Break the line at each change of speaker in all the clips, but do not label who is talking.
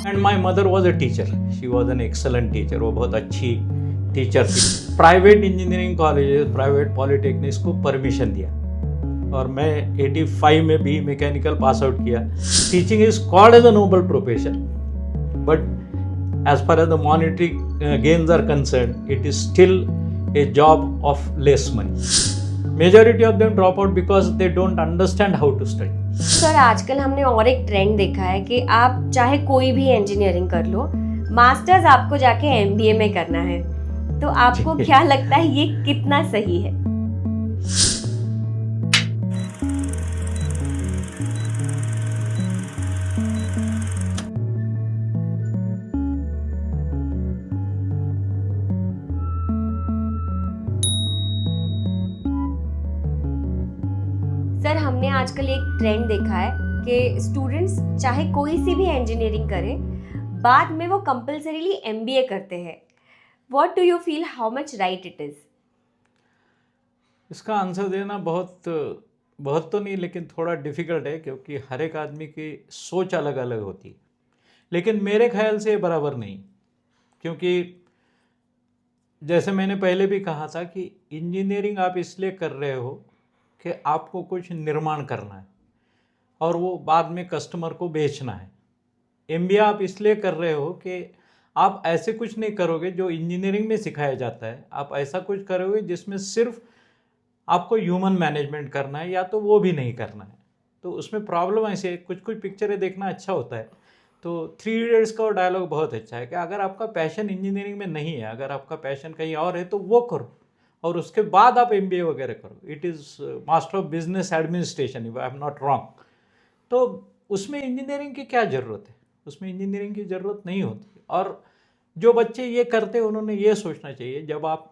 And my mother was a teacher, she was an excellent teacher, वो बहुत अच्छी teacher थी। Private engineering college, private polytechnics को permission दिया और मैं 85 में भी मैकेनिकल पास आउट किया। Teaching is called as a noble profession, but as far as the monetary gains are concern, it is still a job of less money. Majority of them drop out because they don't understand how to study.
Sir आजकल हमने और एक trend देखा है कि आप चाहे कोई भी इंजीनियरिंग कर लो, मास्टर्स आपको जाके एमबीए में करना है, तो आपको क्या लगता है ये कितना सही है? सर हमने आजकल एक ट्रेंड देखा है कि स्टूडेंट्स चाहे कोई सी भी इंजीनियरिंग करें, बाद में वो कंपल्सरीली एमबीए करते हैं। What do you feel, how much right it is?
इसका आंसर देना बहुत तो नहीं, लेकिन थोड़ा डिफिकल्ट है, क्योंकि हर एक आदमी की सोच अलग अलग होती है। लेकिन मेरे ख्याल से बराबर नहीं, क्योंकि जैसे मैंने पहले भी कहा था कि इंजीनियरिंग आप इसलिए कर रहे हो कि आपको कुछ निर्माण करना है और वो बाद में कस्टमर को बेचना है। एमबीए आप इसलिए कर रहे हो कि आप ऐसे कुछ नहीं करोगे जो इंजीनियरिंग में सिखाया जाता है, आप ऐसा कुछ करोगे जिसमें सिर्फ आपको ह्यूमन मैनेजमेंट करना है, या तो वो भी नहीं करना है। तो उसमें प्रॉब्लम ऐसे, कुछ कुछ पिक्चरें देखना अच्छा होता है। तो 3 इडियट्स का डायलॉग बहुत अच्छा है कि अगर आपका पैशन इंजीनियरिंग में नहीं है, अगर आपका पैशन कहीं और है, तो वो करो और उसके बाद आप एमबीए वगैरह करो। It is master of business administration, if I am not wrong. तो उसमें इंजीनियरिंग की क्या ज़रूरत है? उसमें इंजीनियरिंग की ज़रूरत नहीं होती। और जो बच्चे ये करते हैं उन्होंने ये सोचना चाहिए, जब आप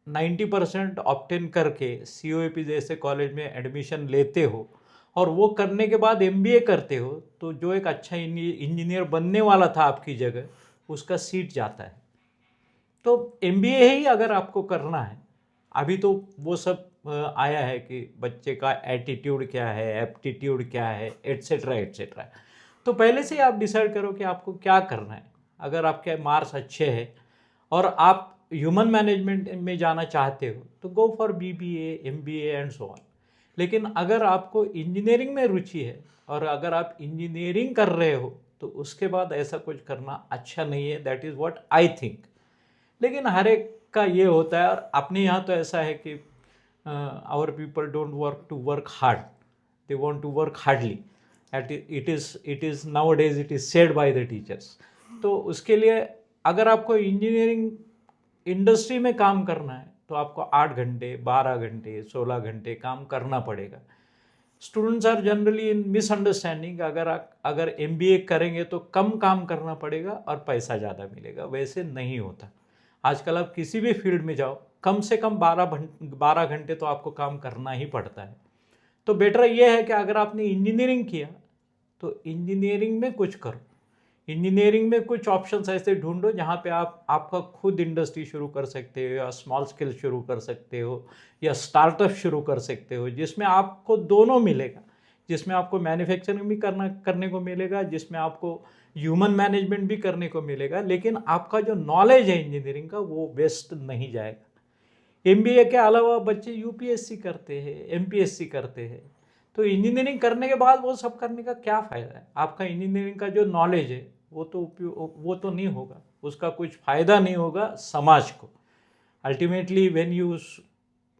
90% ऑब्टेन करके COAP जैसे कॉलेज में एडमिशन लेते हो और वो करने के बाद एमबीए करते हो, तो जो एक अच्छा इंजीनियर बनने वाला था आपकी जगह, उसका सीट जाता है। तो एमबीए ही अगर आपको करना है, अभी तो वो सब आया है कि बच्चे का एटीट्यूड क्या है, एप्टीट्यूड क्या है, एट्सेट्रा एट्सेट्रा। तो पहले से आप डिसाइड करो कि आपको क्या करना है। अगर आपके मार्क्स अच्छे हैं और आप ह्यूमन मैनेजमेंट में जाना चाहते हो, तो go for BBA, MBA and so on. लेकिन अगर आपको इंजीनियरिंग में रुचि है और अगर आप इंजीनियरिंग कर रहे हो, तो उसके बाद ऐसा कुछ करना अच्छा नहीं है। That is what I think. लेकिन हर एक का ये होता है, और अपने यहाँ तो ऐसा है कि our people don't work to work hard, they want to work hardly. It is nowadays it is said by the teachers. तो उसके लिए अगर आपको इंजीनियरिंग इंडस्ट्री में काम करना है, तो आपको 8 घंटे, 12 घंटे, 16 घंटे काम करना पड़ेगा। Students are generally in misunderstanding, अगर एमबीए करेंगे तो कम काम करना पड़ेगा और पैसा ज़्यादा मिलेगा। वैसे नहीं होता। आजकल आप किसी भी फील्ड में जाओ, कम से कम 12 घंटे तो आपको काम करना ही पड़ता है। तो बेटर ये है कि अगर आपने इंजीनियरिंग किया, तो इंजीनियरिंग में कुछ करो। इंजीनियरिंग में कुछ ऑप्शंस ऐसे ढूंढो जहाँ पे आप आपका खुद इंडस्ट्री शुरू कर सकते हो, या स्मॉल स्केल शुरू कर सकते हो, या स्टार्टअप शुरू कर सकते हो, जिसमें आपको दोनों मिलेगा, जिसमें आपको मैन्युफैक्चरिंग भी करने को मिलेगा, जिसमें आपको ह्यूमन मैनेजमेंट भी करने को मिलेगा, लेकिन आपका जो नॉलेज है इंजीनियरिंग का वो वेस्ट नहीं जाएगा। एमबीए के अलावा बच्चे यूपीएससी करते हैं, एमपीएससी करते हैं। तो इंजीनियरिंग करने के बाद वो सब करने का क्या फ़ायदा है? आपका इंजीनियरिंग का जो नॉलेज है वो तो नहीं होगा, उसका कुछ फ़ायदा नहीं होगा समाज को। Ultimately when you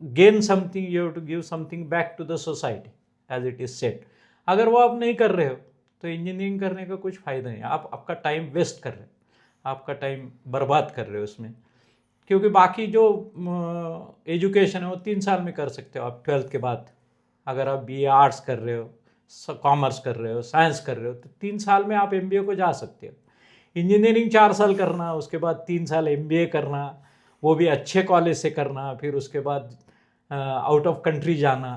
gain something, you have to give something back to the society, as it is said. अगर वो आप नहीं कर रहे हो, तो इंजीनियरिंग करने का कुछ फ़ायदा नहीं। आप आपका टाइम वेस्ट कर रहे हो, आपका टाइम बर्बाद कर रहे हो उसमें। क्योंकि बाकी जो एजुकेशन है वो 3 साल में कर सकते हो आप 12th के बाद। अगर आप BA आर्ट्स कर रहे हो, कॉमर्स कर रहे हो, साइंस कर रहे हो, तो 3 साल में आप MBA को जा सकते हो। इंजीनियरिंग 4 साल करना, उसके बाद 3 साल MBA करना, वो भी अच्छे कॉलेज से करना, फिर उसके बाद आउट ऑफ कंट्री जाना,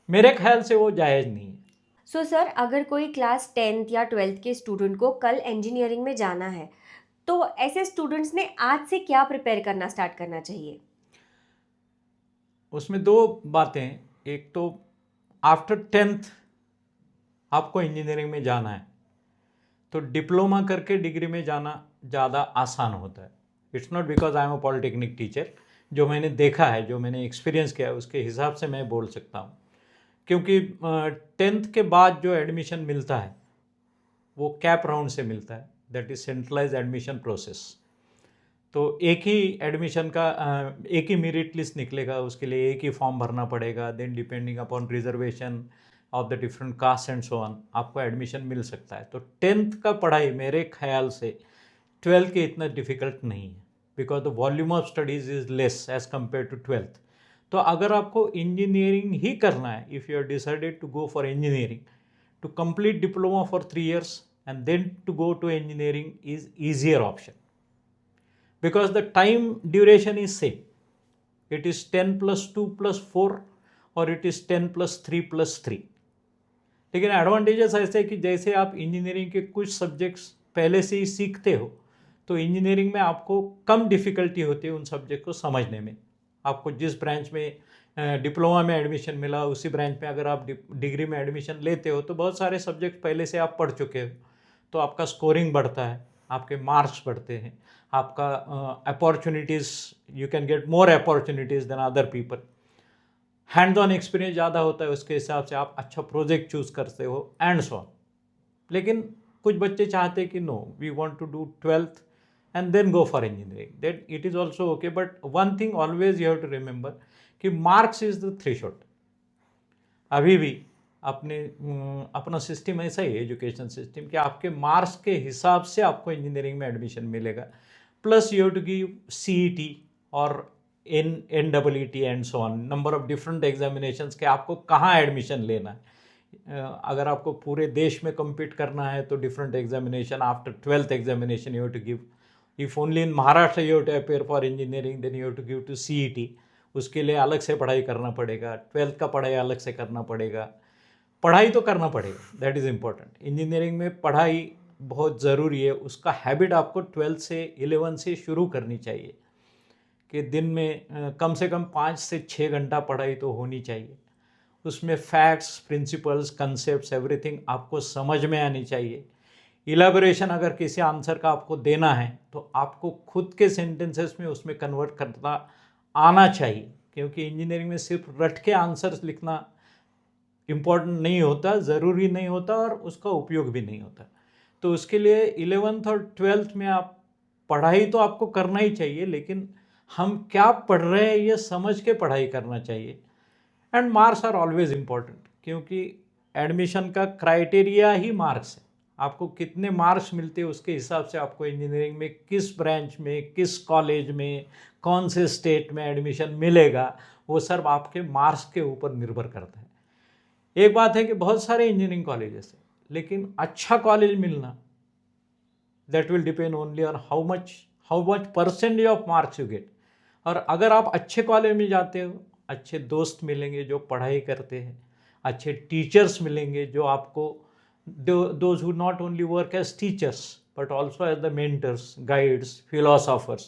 मेरे ख्याल से वो जायज़ नहीं है।
सो सर अगर कोई क्लास 10th या 12th के स्टूडेंट को कल इंजीनियरिंग में जाना है, तो ऐसे स्टूडेंट्स ने आज से क्या प्रिपेयर करना स्टार्ट करना चाहिए?
उसमें 2 बातें हैं। एक तो आफ्टर 10th आपको इंजीनियरिंग में जाना है, तो डिप्लोमा करके डिग्री में जाना ज़्यादा आसान होता है. It's not because I am a polytechnic teacher, जो मैंने देखा है, जो मैंने एक्सपीरियंस किया है, उसके हिसाब से मैं बोल सकता हूँ. क्योंकि 10th के बाद जो एडमिशन मिलता है वो कैप राउंड से मिलता है, that is centralise admission process. तो एक ही एडमिशन का एक ही मेरिट लिस्ट निकलेगा, उसके लिए एक ही फॉर्म भरना पड़ेगा. Then depending upon reservation of the different caste and so on आपको एडमिशन मिल सकता है. तो 10th का पढ़ाई मेरे ख्याल से 12th के इतना डिफिकल्ट नहीं है, because the volume of studies is less as compare to 12th. तो अगर आपको इंजीनियरिंग ही करना है, if you are decided to go for engineering, to complete diploma for 3 years and then to go to engineering is easier option, because the time duration is same. It is 10 plus 2 plus 4 or it is 10 plus 3 plus 3. लेकिन advantages ऐसे कि जैसे आप engineering के कुछ subjects पहले से ही सीखते हो, तो इंजीनियरिंग में आपको कम डिफ़िकल्टी होती है उन सब्जेक्ट को समझने में. आपको जिस ब्रांच में डिप्लोमा में एडमिशन मिला, उसी ब्रांच में अगर आप डिग्री में एडमिशन लेते हो, तो बहुत सारे सब्जेक्ट पहले से आप पढ़ चुके हो, तो आपका स्कोरिंग बढ़ता है, आपके मार्क्स बढ़ते हैं, आपका opportunities, you can get more opportunities than other people. Hand on experience ज़्यादा होता है, उसके हिसाब से आप अच्छा प्रोजेक्ट चूज़ करते हो एंड सो ऑन. लेकिन कुछ बच्चे चाहते हैं कि no, we want to do 12th and then go for engineering. That it is also okay, but one thing always you have to remember कि marks is the threshold. अभी भी अपना सिस्टम ऐसा ही है, एजुकेशन सिस्टम, कि आपके marks के हिसाब से आपको इंजीनियरिंग में एडमिशन मिलेगा. Plus you have to give CET और NEET and so on, number of different examinations के आपको कहाँ एडमिशन लेना है. अगर आपको पूरे देश में compete करना है तो different examination after 12th examination you have to give. If only in Maharashtra you have to appear for engineering, then you have to give to CET. उसके लिए अलग से पढ़ाई करना पड़ेगा, 12th का पढ़ाई अलग से करना पड़ेगा. पढ़ाई तो करना पड़ेगा, दैट इज़ इम्पॉर्टेंट. इंजीनियरिंग में पढ़ाई बहुत ज़रूरी है. उसका हैबिट आपको 12th से 11 से शुरू करनी चाहिए, कि दिन में कम से कम 5 से 6 घंटा पढ़ाई तो होनी चाहिए. उसमें फैक्ट्स, प्रिंसिपल्स, कंसेप्ट, एवरीथिंग आपको समझ में आनी चाहिए. इलेबोरेशन अगर किसी आंसर का आपको देना है तो आपको खुद के सेंटेंसेस में उसमें कन्वर्ट करना आना चाहिए, क्योंकि इंजीनियरिंग में सिर्फ रट के आंसर्स लिखना इम्पॉर्टेंट नहीं होता, ज़रूरी नहीं होता, और उसका उपयोग भी नहीं होता. तो उसके लिए 11th और 12th में आप पढ़ाई तो आपको करना ही चाहिए, लेकिन हम क्या पढ़ रहे हैं ये समझ के पढ़ाई करना चाहिए. And marks are always important, क्योंकि एडमिशन का क्राइटेरिया ही मार्क्स है. आपको कितने मार्क्स मिलते हैं उसके हिसाब से आपको इंजीनियरिंग में किस ब्रांच में, किस कॉलेज में, कौन से स्टेट में एडमिशन मिलेगा, वो सब आपके मार्क्स के ऊपर निर्भर करता है. एक बात है कि बहुत सारे इंजीनियरिंग कॉलेजेस हैं, लेकिन अच्छा कॉलेज मिलना, that will depend only on how much percentage of marks you get. और अगर आप अच्छे कॉलेज में जाते हो, अच्छे दोस्त मिलेंगे जो पढ़ाई करते हैं, अच्छे टीचर्स मिलेंगे जो आपको, those who not only work as teachers but also as the mentors, guides, philosophers.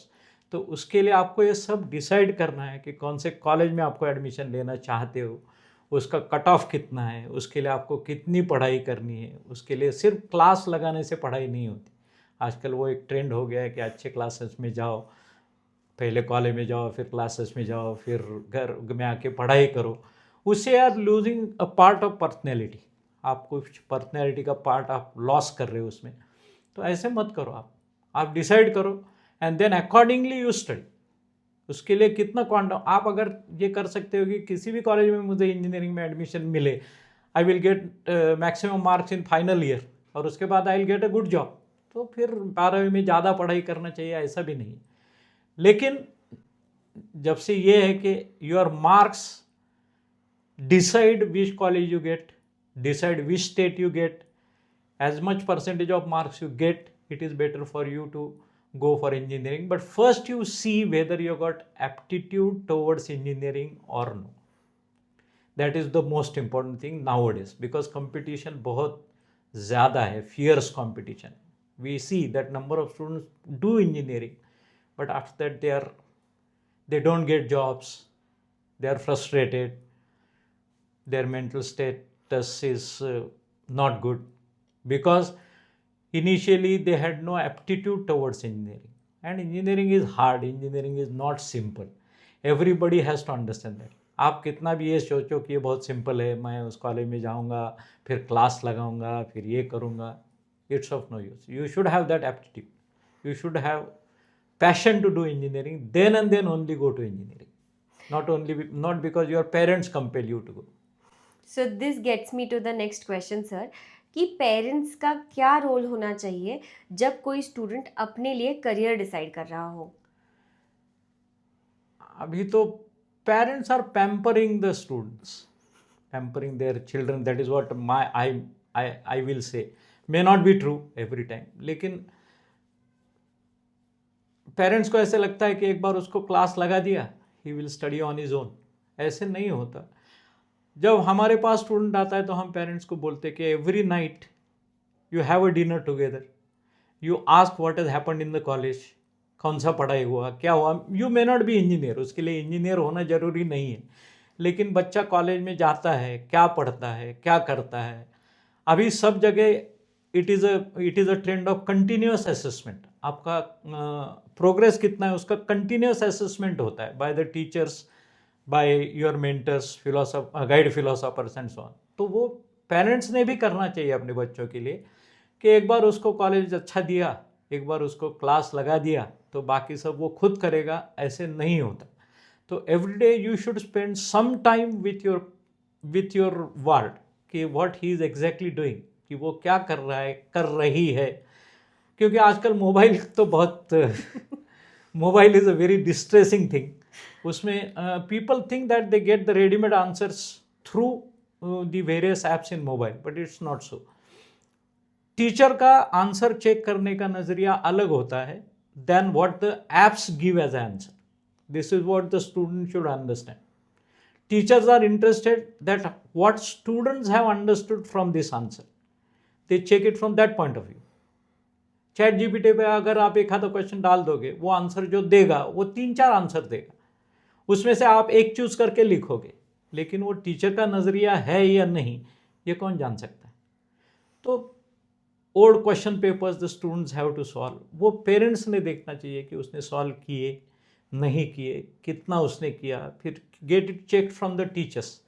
तो उसके लिए आपको ये सब डिसाइड करना है कि कौन से कॉलेज में आपको एडमिशन लेना चाहते हो, उसका कट ऑफ कितना है, उसके लिए आपको कितनी पढ़ाई करनी है. उसके लिए सिर्फ क्लास लगाने से पढ़ाई नहीं होती. आजकल वो एक ट्रेंड हो गया है कि अच्छे क्लासेस में जाओ, पहले कॉलेज में जाओ, फिर क्लासेस में जाओ, फिर घर में आके पढ़ाई करो. उससे are losing a part of personality. आप कुछ पर्सनैलिटी का पार्ट आप लॉस कर रहे हो उसमें. तो ऐसे मत करो. आप डिसाइड करो and then accordingly you study. उसके लिए कितना क्वांटम आप अगर ये कर सकते हो कि किसी भी कॉलेज में मुझे इंजीनियरिंग में एडमिशन मिले, I will get maximum marks in final year, और उसके बाद I will get a good job, तो फिर 12वीं में ज़्यादा पढ़ाई करना चाहिए, ऐसा भी नहीं. लेकिन जब से ये है कि your marks decide which college you get, decide which state you get, as much percentage of marks you get, it is better for you to go for engineering. But first you see whether you got aptitude towards engineering or no. That is the most important thing nowadays, because competition बहुत ज़्यादा है, fierce competition. We see that number of students do engineering, but after that they don't get jobs, they are frustrated, their mental state is not good, because initially they had no aptitude towards engineering, and engineering is hard, engineering is not simple. Everybody has to understand that. आप कितना भी ये सोचो कि ये बहुत simple है, मैं उस कॉलेज में जाऊंगा, फिर क्लास लगाऊंगा, फिर ये करूंगा, it's of no use. You should have that aptitude, you should have passion to do engineering, then and then only go to engineering, not because your parents compel you to go.
So this gets me to the next question, sir, कि parents का क्या role होना चाहिए जब कोई student अपने लिए career decide कर रहा हो?
अभी तो parents are pampering the students, pampering their children. That is what I will say. May not be true every time, लेकिन पेरेंट्स को ऐसे लगता है कि एक बार उसको क्लास लगा दिया, he will study on his own. ऐसे नहीं होता. जब हमारे पास स्टूडेंट आता है तो हम पेरेंट्स को बोलते हैं कि every night you have a dinner together, you ask what has happened in the college, कौन सा पढ़ाई हुआ, क्या हुआ. You may not be engineer, उसके लिए इंजीनियर होना जरूरी नहीं है, लेकिन बच्चा कॉलेज में जाता है, क्या पढ़ता है, क्या करता है. अभी सब जगह it is a trend of continuous assessment. आपका प्रोग्रेस कितना है उसका कंटिन्यूअस असेसमेंट होता है by the teachers, by your mentors, guide philosophers and so on. तो वो पेरेंट्स ने भी करना चाहिए अपने बच्चों के लिए कि एक बार उसको कॉलेज अच्छा दिया, एक बार उसको क्लास लगा दिया तो बाकी सब वो खुद करेगा, ऐसे नहीं होता. तो everyday you should spend some time with your world कि what he is exactly doing, कि वो क्या कर रहा है, कर रही है. क्योंकि आजकल मोबाइल तो बहुत mobile is a very distressing thing. उसमें people think that they get the readymade answers through the various apps in mobile, but it's not so. Teacher का आंसर चेक करने का नज़रिया अलग होता है than what the apps give as answer. This is what the student should understand. Teachers are interested that what students have understood from this answer. They check it from that point of view. Chat GPT पे अगर आप एक आधा question डाल दोगे, वो answer जो देगा वो 3-4 आंसर देगा, उसमें से आप एक चूज करके लिखोगे, लेकिन वो टीचर का नज़रिया है या नहीं ये कौन जान सकता है. तो old question papers the students have to solve, वो पेरेंट्स ने देखना चाहिए कि उसने सॉल्व किए नहीं किए, कितना उसने किया, फिर get it check from the teachers.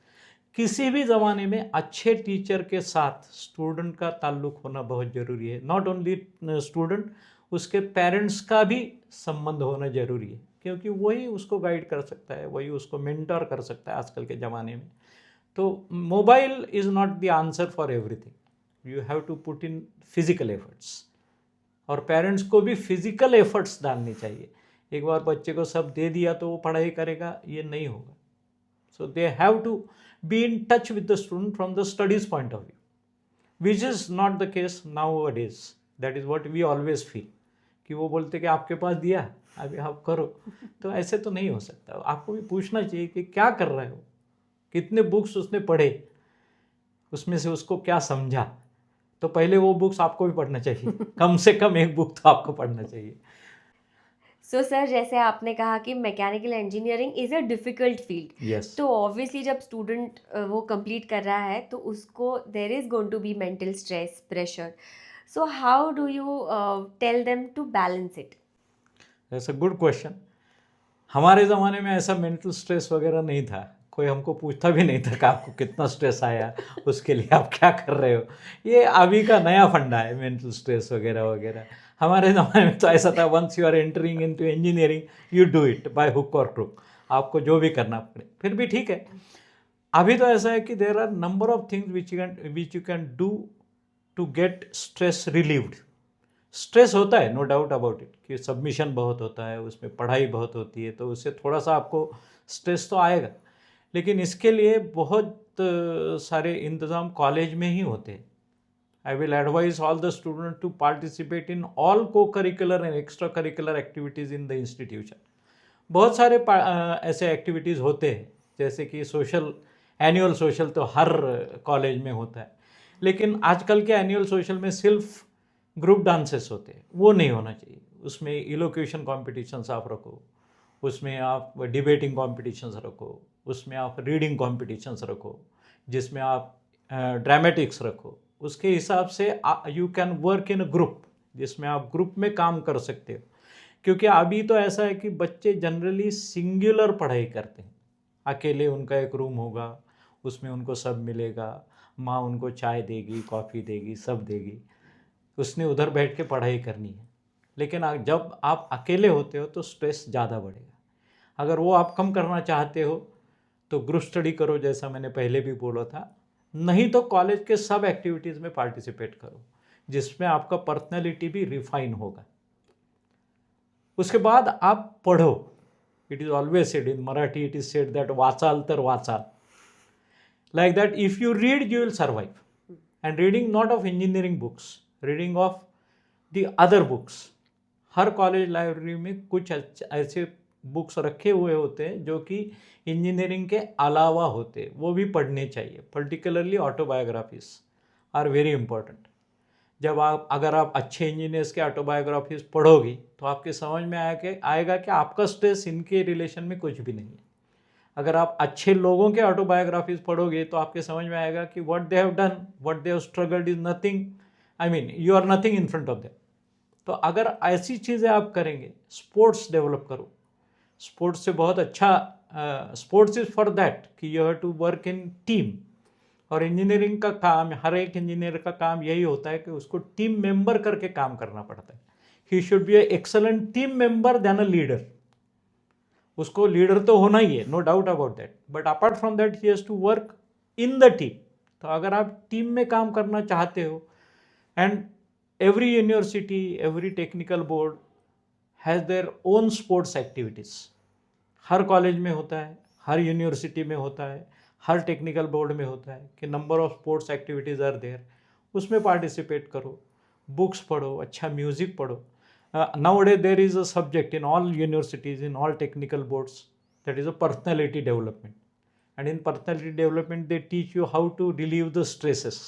किसी भी ज़माने में अच्छे टीचर के साथ स्टूडेंट का ताल्लुक होना बहुत ज़रूरी है. नॉट ओनली स्टूडेंट, उसके पेरेंट्स का भी संबंध होना ज़रूरी है, क्योंकि वही उसको गाइड कर सकता है, वही उसको मेंटर कर सकता है आजकल के ज़माने में. तो mobile is not the answer for everything. You have to put in physical efforts, और पेरेंट्स को भी फिजिकल एफर्ट्स डालनी चाहिए. एक बार बच्चे को सब दे दिया तो वो पढ़ाई करेगा, ये नहीं होगा. So they have to be in touch with the student from the studies point of view, which is not the case nowadays. That is what we always feel कि वो बोलते कि आपके पास दिया अभी आप करो. तो ऐसे तो नहीं हो सकता. आपको भी पूछना चाहिए कि क्या कर रहे हो, कितने बुक्स उसने पढ़े, उसमें से उसको क्या समझा. तो पहले वो बुक्स आपको भी पढ़ना चाहिए, कम से कम एक बुक तो आपको पढ़ना चाहिए.
सो सर, जैसे आपने कहा कि mechanical engineering is a difficult field.
Yes.
तो ऑब्वियसली जब स्टूडेंट वो कंप्लीट कर रहा है तो उसको there is going to be mental stress, pressure. So how do you tell them to balance it?
That's a good question. हमारे ज़माने में ऐसा मेंटल स्ट्रेस वगैरह नहीं था. कोई हमको पूछता भी नहीं था कि आपको कितना स्ट्रेस आया, उसके लिए आप क्या कर रहे हो. ये अभी का नया फंडा है मेंटल स्ट्रेस वगैरह वगैरह. हमारे ज़माने में तो ऐसा था, once you are entering into engineering you do it by hook और क्रुक, आपको जो भी करना पड़े. फिर भी ठीक है. अभी तो ऐसा है कि there are number of things which you can do to get stress relieved. Stress होता है, नो डाउट अबाउट इट, कि सबमिशन बहुत होता है, उसमें पढ़ाई बहुत होती है, तो उससे थोड़ा सा आपको स्ट्रेस तो आएगा. लेकिन इसके लिए बहुत सारे इंतज़ाम कॉलेज में ही होते हैं. I will advise all the students to participate in all co-curricular and extra-curricular activities in the institution. बहुत सारे ऐसे एक्टिविटीज़ होते हैं, जैसे कि एनुअल सोशल तो हर कॉलेज में होता है, लेकिन आजकल के एनुअल सोशल में सिर्फ ग्रुप डांसेस होते हैं. वो नहीं होना चाहिए. उसमें इलोक्यूशन कॉम्पिटिशन्स आप रखो, उसमें आप डिबेटिंग कॉम्पिटिशन्स रखो, उसमें आप रीडिंग कॉम्पिटिशन्स रखो, जिसमें आप ड्रामेटिक्स रखो, उसके हिसाब से you can work in a group, जिसमें आप ग्रुप में काम कर सकते हो। क्योंकि अभी तो ऐसा है कि बच्चे जनरली सिंगुलर पढ़ाई करते हैं, अकेले उनका एक रूम होगा, उसमें उनको सब मिलेगा, माँ उनको चाय देगी, कॉफ़ी देगी, सब देगी, उसने उधर बैठ के पढ़ाई करनी है। लेकिन जब आप अकेले होते हो तो स्ट्रेस ज़्यादा बढ़ेगा। अगर वो आप कम करना चाहते हो तो ग्रुप स्टडी करो, जैसा मैंने पहले भी बोला था, नहीं तो कॉलेज के सब एक्टिविटीज़ में पार्टिसिपेट करो, जिसमें आपका पर्सनैलिटी भी रिफाइन होगा। उसके बाद आप पढ़ो। It is always said in Marathi, it is said that वाचाल तर वाचाल, like that if you read you will survive. And reading not of engineering books, reading of the other books. Her college library में कुछ ऐसे books रखे हुए होते हैं जो कि इंजीनियरिंग के अलावा होते हैं, वो भी पढ़ने चाहिए। Particularly autobiographies are very important. जब अगर आप अच्छे इंजीनियर्स के ऑटोबायोग्राफीज पढ़ोगी तो आपके समझ में आएगा कि आपका स्ट्रेस इनके रिलेशन में कुछ भी नहीं है। अगर आप अच्छे लोगों के ऑटोबायोग्राफीज पढ़ोगे तो आपके समझ में आएगा कि what they have done, what they have struggled is nothing, I mean you are nothing in front of them. तो अगर ऐसी चीज़ें आप करेंगे, स्पोर्ट्स डेवलप करो। स्पोर्ट्स से बहुत अच्छा, स्पोर्ट्स इज फॉर दैट कि you have to work in team. और इंजीनियरिंग का काम, हर एक इंजीनियर का काम यही होता है कि उसको टीम मेंबर करके काम करना पड़ता है। He should be a excellent team member then a leader. उसको लीडर तो होना ही है, no doubt about that, but apart from that he has to work in the team. तो अगर आप टीम में काम करना चाहते हो, and every university, every technical board has their own sports activities. हर कॉलेज में होता है, हर यूनिवर्सिटी में होता है, हर टेक्निकल बोर्ड में होता है कि number of sports activities are there, उसमें पार्टिसिपेट करो, बुक्स पढ़ो, अच्छा म्यूज़िक पढ़ो। Nowadays there is a subject in all universities, in all technical boards, that is a personality development, and in personality development they teach you how to relieve the stresses.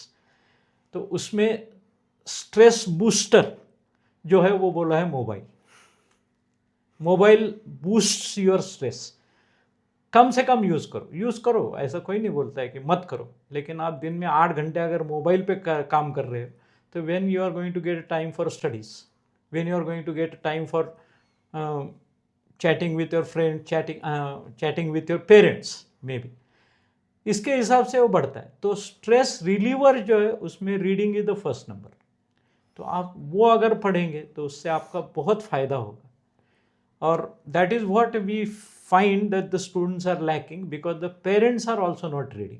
तो उसमें stress booster जो है वो बोला है mobile. Mobile boost your stress. कम से कम यूज़ करो, ऐसा कोई नहीं बोलता है कि मत करो, लेकिन आप दिन में 8 घंटे अगर मोबाइल पे काम कर रहे हो तो when you are going to get time for studies, when you are going to get time for chatting with your friend, chatting with your parents maybe, इसके हिसाब से वो बढ़ता है। तो स्ट्रेस रिलीवर जो है उसमें reading is the first number. तो आप वो अगर पढ़ेंगे तो उससे आपका बहुत फ़ायदा होगा। और that is what we find that the students are lacking, because the parents are also not reading.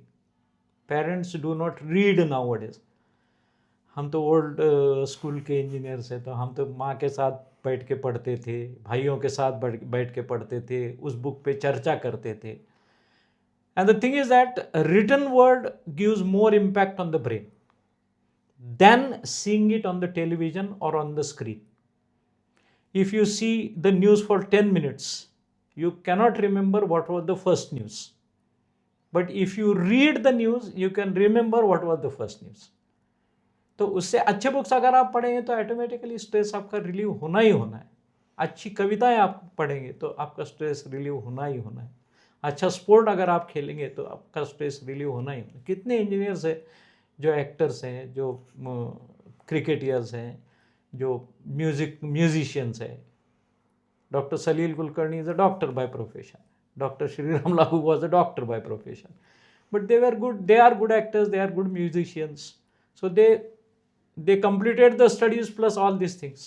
Parents do not read nowadays. हम तो ओल्ड स्कूल के इंजीनियर्स हैं, तो हम तो माँ के साथ बैठ के पढ़ते थे, भाइयों के साथ बैठ के पढ़ते थे, उस बुक पे चर्चा करते थे। And the thing is that written word gives more impact on the brain than seeing it on the television और on the screen. If you see the news for 10 minutes, you cannot remember what was the first news. But if you read the news, you can remember what was the first news. तो उससे अच्छे books अगर आप पढ़ेंगे तो automatically stress आपका relieve होना ही होना है। अच्छी कविताएं आप पढ़ेंगे तो आपका स्ट्रेस रिलीव होना ही होना है। अच्छा स्पोर्ट अगर आप खेलेंगे तो आपका स्ट्रेस रिलीव होना ही होना है। कितने इंजीनियर्स हैं, जो एक्टर्स हैं, जो क्रिकेटर्स हैं, जो म्यूजिशियंस हैं। Doctor Salil Kulkarni is a doctor by profession, doctor Shriram Lagoo was a doctor by profession, but they are good actors, they are good musicians, so they completed the studies plus all these things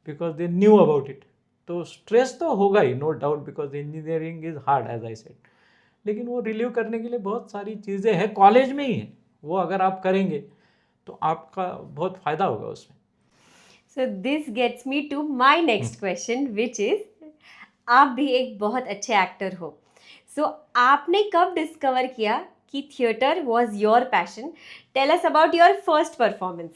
because they knew about it. तो stress तो होगा ही, no doubt, because engineering is hard as I said, लेकिन वो relieve करने के लिए बहुत सारी चीज़ें हैं, कॉलेज में ही है, वो अगर आप करेंगे तो आपका बहुत फ़ायदा होगा उसमें।
So this gets me to my next question which is, आप भी एक बहुत अच्छे एक्टर हो, सो आपने कब डिस्कवर किया कि theatre was your passion? Tell us about your first performance.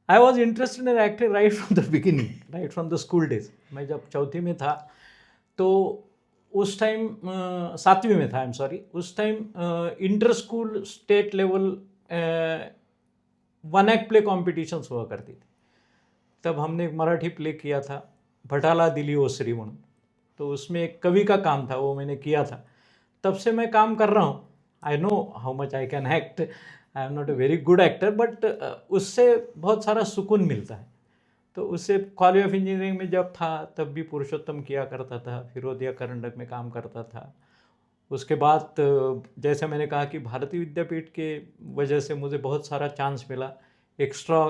I was interested in acting right from the beginning, right from the school days. मैं जब चौथी में था तो उस टाइम 7वीं में था, आई एम सॉरी, उस time inter school state level 1 act play competitions हुआ करती थी। तब हमने एक मराठी प्ले किया था, भटाला दिली ओसरी म्हणून। तो उसमें एक कवि का काम था, वो मैंने किया था। तब से मैं काम कर रहा हूँ। I know how much I can act, I am not a very good actor, but उससे बहुत सारा सुकून मिलता है। तो उससे कॉलेज ऑफ इंजीनियरिंग में जब था तब भी पुरुषोत्तम किया करता था, फिरोदिया करंडक में काम करता था। उसके बाद जैसे मैंने कहा कि भारतीय विद्यापीठ के वजह से मुझे बहुत सारा चांस मिला एक्स्ट्रा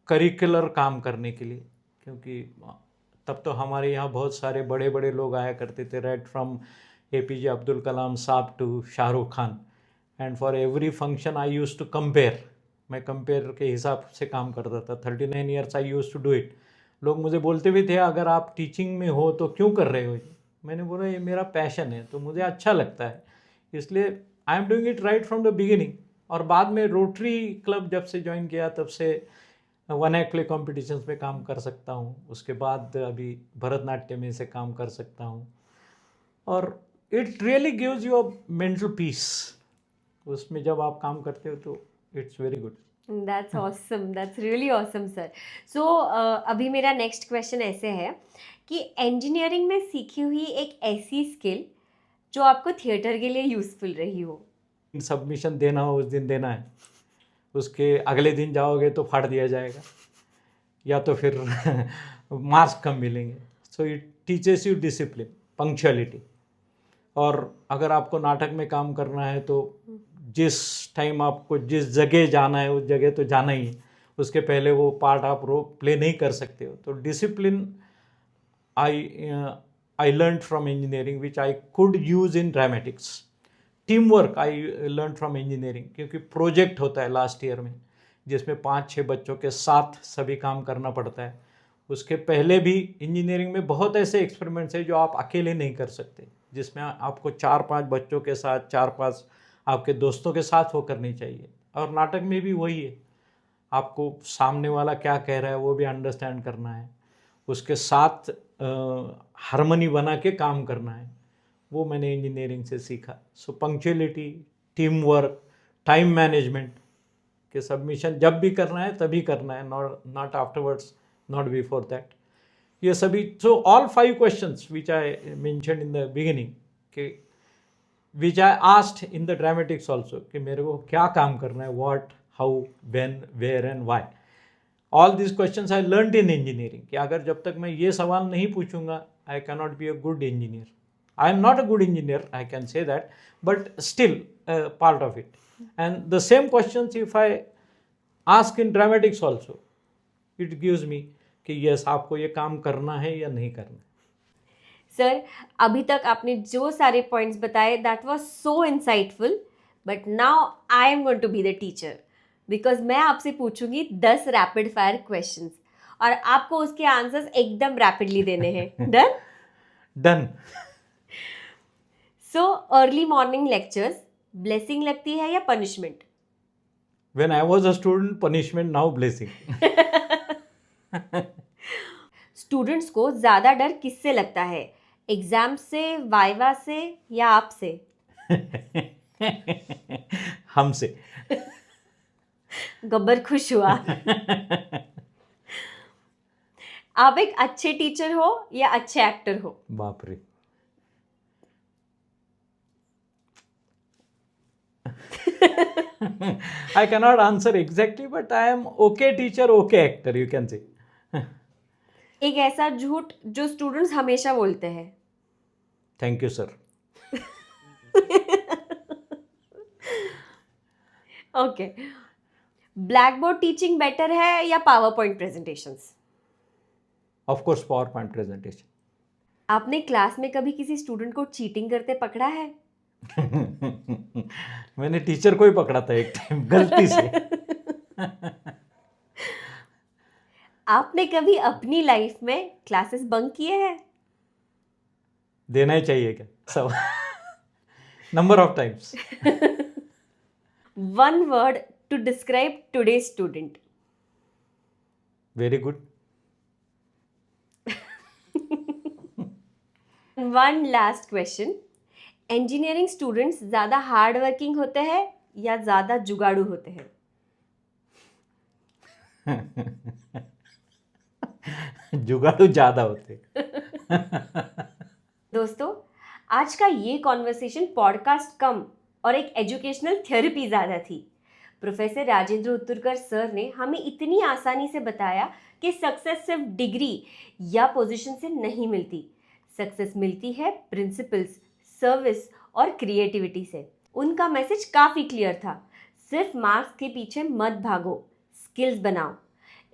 करिकुलर काम करने के लिए, क्योंकि तब तो हमारे यहाँ बहुत सारे बड़े बड़े लोग आया करते थे, right from APJ Abdul Kalam साहब to Shahrukh Khan, and for every function I use to compere, मैं कंपेयर के हिसाब से काम करता था। 39 years I use to do it. लोग मुझे बोलते भी थे अगर आप टीचिंग में हो तो क्यों कर रहे हो ये? मैंने बोला ये मेरा पैशन है, तो मुझे अच्छा लगता है, इसलिए I am doing it right from the beginning. और बाद में रोटरी क्लब जब से ज्वाइन किया तब से वन एक्ट प्ले कॉम्पिटिशन्स में काम कर सकता हूँ। उसके बाद अभी भरतनाट्यम में से काम कर सकता हूँ, और it really gives you a mental peace. उसमें जब आप काम करते हो तो it's very good.
That's awesome, that's really awesome sir. सो अभी मेरा नेक्स्ट क्वेश्चन ऐसे है कि इंजीनियरिंग में सीखी हुई एक ऐसी स्किल जो आपको थिएटर के लिए यूज़फुल रही हो।
सबमिशन देना हो उस दिन देना है, उसके अगले दिन जाओगे तो फाड़ दिया जाएगा, या तो फिर मार्क्स कम मिलेंगे। So it teaches you discipline, punctuality. और अगर आपको नाटक में काम करना है तो जिस टाइम आपको जिस जगह जाना है उस जगह तो जाना ही है, उसके पहले वो पार्ट आप प्ले नहीं कर सकते हो। तो discipline I learned from engineering which I could use in dramatics. Team work I learn from engineering, क्योंकि प्रोजेक्ट होता है लास्ट ईयर में जिसमें 5-6 बच्चों के साथ सभी काम करना पड़ता है। उसके पहले भी इंजीनियरिंग में बहुत ऐसे एक्सपेरिमेंट्स हैं जो आप अकेले नहीं कर सकते, जिसमें आपको 4-5 बच्चों के साथ, 4-5 आपके दोस्तों के साथ वो करनी चाहिए। और नाटक में भी वही है, आपको सामने वाला क्या कह रहा है वो भी अंडरस्टैंड करना है, उसके साथ हार्मनी बना के काम करना है। वो मैंने इंजीनियरिंग से सीखा। So punctuality, team work, time management, के सबमिशन जब भी करना है तभी करना है, not afterwards, not before that. ये सभी, so all 5 questions which I mentioned in the beginning, के which I asked in the dramatics also, कि मेरे को क्या काम करना है, what, how, when, where and why. All this questions I learned in engineering, कि अगर जब तक मैं ये सवाल नहीं पूछूंगा I can not be a good engineer. I am not a good engineer, I can say that, but still part of it. And the same questions if I ask in dramatics also, it gives me कि yes आपको ये काम करना है या नहीं करना है।
सर, अभी तक आपने जो सारे पॉइंट्स बताए that was so insightful, but now I am going to be the teacher, because मैं आपसे पूछूंगी 10 रैपिड फायर क्वेश्चंस और आपको उसके आंसर्स एकदम रैपिडली देने हैं। Done?
Done.
So early morning lectures blessing लगती है या punishment?
When I was a student, punishment, now blessing.
Students को ज़्यादा डर किससे लगता है, एग्जाम से, वाइवा से या आपसे?
हमसे।
गब्बर खुश हुआ। आप एक अच्छे टीचर हो या अच्छे एक्टर हो?
बाप रे। I cannot answer exactly, but I am okay teacher, okay actor, you can say.
एक ऐसा झूठ जो स्टूडेंट्स हमेशा बोलते हैं?
Thank you sir.
Okay, black board teaching better है या power point presentations?
Of course power point presentation.
आपने क्लास में कभी किसी स्टूडेंट को चीटिंग करते पकड़ा है?
मैंने टीचर को ही पकड़ा था एक टाइम गलती से।
आपने कभी अपनी लाइफ में क्लासेस बंक किए हैं?
देना ही चाहिए क्या सब? Number of times.
One word to describe today student?
Very good.
One last question, engineering students ज़्यादा हार्ड वर्किंग होते हैं या ज़्यादा जुगाड़ू होते हैं?
जुगाड़ू ज़्यादा होते।
दोस्तों, आज का ये कॉन्वर्सेशन पॉडकास्ट कम और एक एजुकेशनल थेरेपी ज़्यादा थी, प्रोफेसर राजेंद्र उत्तुरकर सर ने हमें इतनी आसानी से बताया कि सक्सेस सिर्फ डिग्री या पोजीशन से नहीं मिलती। सक्सेस मिलती है प्रिंसिपल्स, सर्विस और क्रिएटिविटी से। उनका मैसेज काफ़ी क्लियर था, सिर्फ मार्क्स के पीछे मत भागो, स्किल्स बनाओ।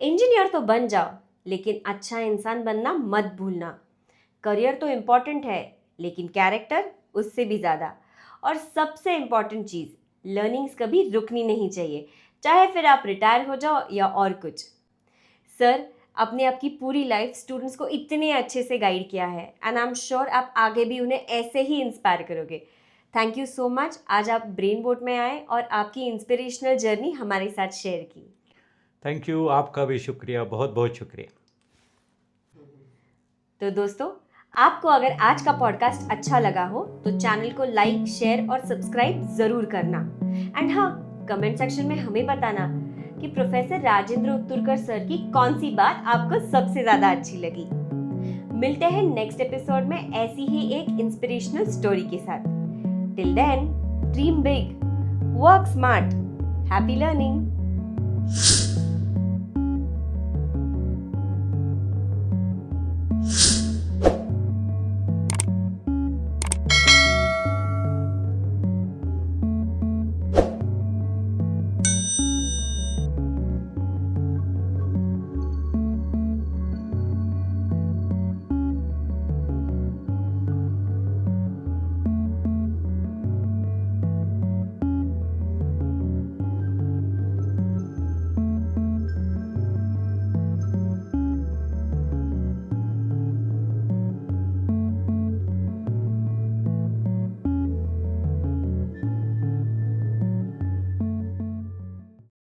इंजीनियर तो बन जाओ, लेकिन अच्छा इंसान बनना मत भूलना। करियर तो इम्पॉर्टेंट है, लेकिन कैरेक्टर उससे भी ज़्यादा। और सबसे इम्पॉर्टेंट चीज़, लर्निंग्स कभी रुकनी नहीं चाहिए, चाहे फिर आप रिटायर हो जाओ या और कुछ। सर, आपने आपकी पूरी लाइफ स्टूडेंट्स को इतने अच्छे से गाइड किया है एंड आई एम श्योर आप आगे भी उन्हें ऐसे ही इंस्पायर करोगे। थैंक यू सो मच, आज आप ब्रेन बोट में आए और आपकी इंस्पिरेशनल जर्नी हमारे साथ शेयर की।
थैंक यू, आपका भी शुक्रिया, बहुत बहुत शुक्रिया।
तो दोस्तों, आपको अगर आज का पॉडकास्ट अच्छा लगा हो तो चैनल को लाइक, शेयर और सब्सक्राइब ज़रूर करना। एंड हाँ, कमेंट सेक्शन में हमें बताना कि प्रोफेसर राजेंद्र उत्तुरकर सर की कौन सी बात आपको सबसे ज़्यादा अच्छी लगी। मिलते हैं नेक्स्ट एपिसोड में ऐसी ही एक इंस्पिरेशनल स्टोरी के साथ। Till then, dream big, work smart, happy learning.